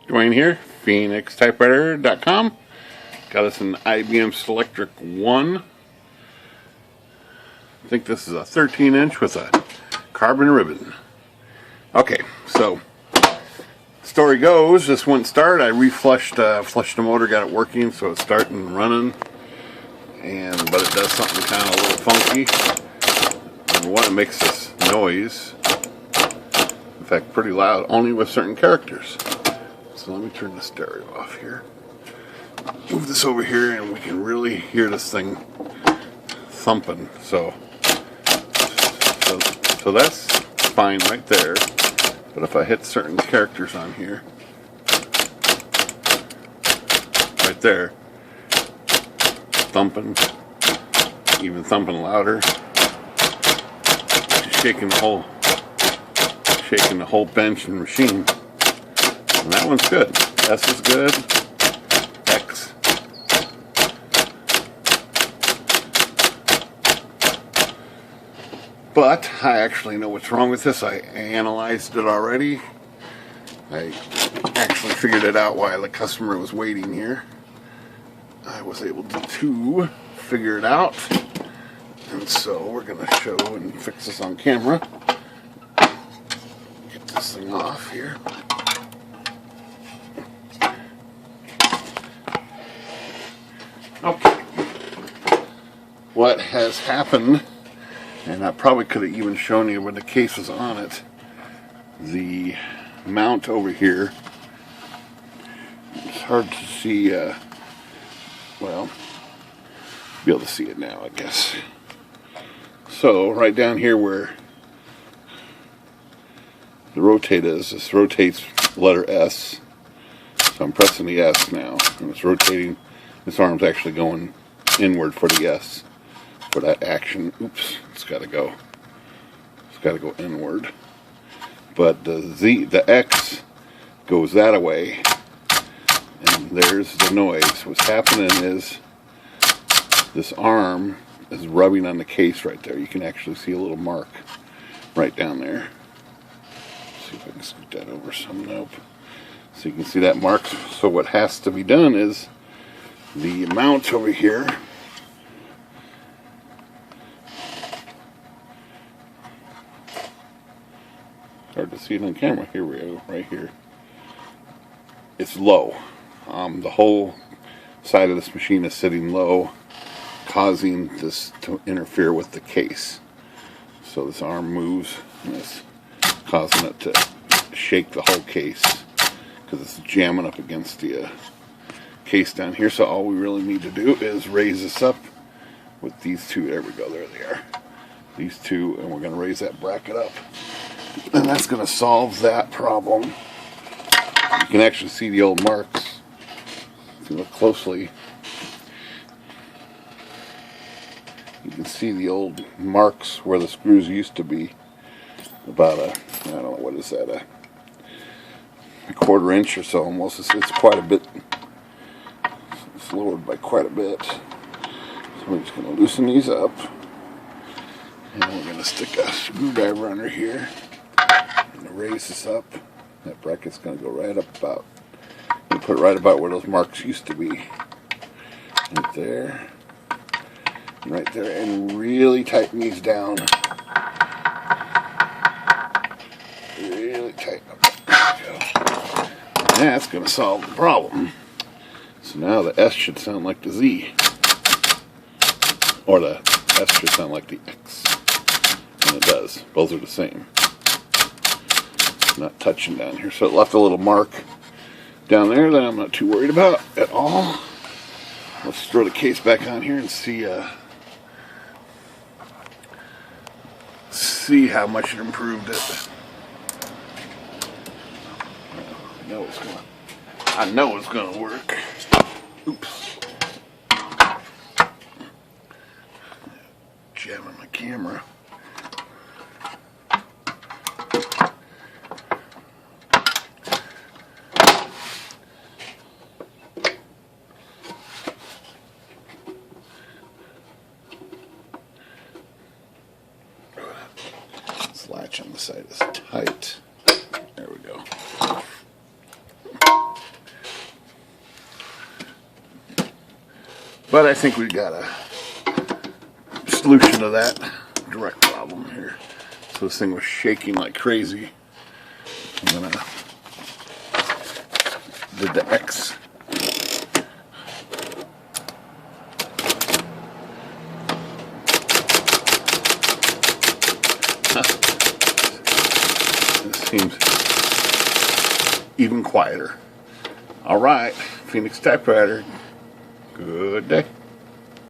Dwayne here, PhoenixTypewriter.com. Got us an IBM Selectric 1. I think this is a 13-inch with a carbon ribbon. Okay, so story goes, this wouldn't start. I flushed the motor, got it working, so it's starting and running. But it does something kind of a little funky. Number one, it makes this noise. In fact, pretty loud, only with certain characters. So let me turn the stereo off here. Move this over here and we can really hear this thing thumping. So that's fine right there. But if I hit certain characters on here, right there, thumping, even thumping louder, shaking the whole bench and machine. And that one's good. S is good. X. But I actually know what's wrong with this. I analyzed it already. I actually figured it out while the customer was waiting here. I was able to figure it out. And so we're going to show and fix this on camera. Get this thing off here. Okay. What has happened, and I probably could have even shown you when the case was on it, the mount over here, it's hard to see, well, be able to see it now, I guess. So, right down here where the rotate is, this rotates the letter S. So I'm pressing the S now, and it's rotating. This arm's actually going inward for the S, for that action. Oops, it's got to go. It's got to go inward. But the X goes that way, and there's the noise. What's happening is this arm is rubbing on the case right there. You can actually see a little mark right down there. Let's see if I can scoot that over some. Nope. So you can see that mark. So what has to be done is the mount over here, hard to see it on camera. Here we go, right here. It's low. The whole side of this machine is sitting low, causing this to interfere with the case. So this arm moves, and it's causing it to shake the whole case because it's jamming up against the case down here. So all we really need to do is raise this up with these two. There we go, there they are, these two, and we're going to raise that bracket up, and that's going to solve that problem. You can actually see the old marks if you look closely. You can see the old marks where the screws used to be. About I don't know, what is that, a 1/4 inch or so almost. It's quite a bit. It's lowered by quite a bit. So we're just going to loosen these up, and we're going to stick a screwdriver under here and raise this up. That bracket's going to go right up about, you put it right about where those marks used to be, right there, and right there, and really tighten these down. Really tighten up. There we go. And that's going to solve the problem. So now the S should sound like the Z. Or the S should sound like the X. And it does. Both are the same. Not touching down here. So it left a little mark down there that I'm not too worried about at all. Let's throw the case back on here and see how much it improved it. I know it's gonna work. Oops. Jamming my camera. This latch on the side is tight. There we go. But I think we've got a solution to that direct problem here. So this thing was shaking like crazy. I'm gonna did the X. This seems even quieter. All right, Phoenix Typewriter. Good day.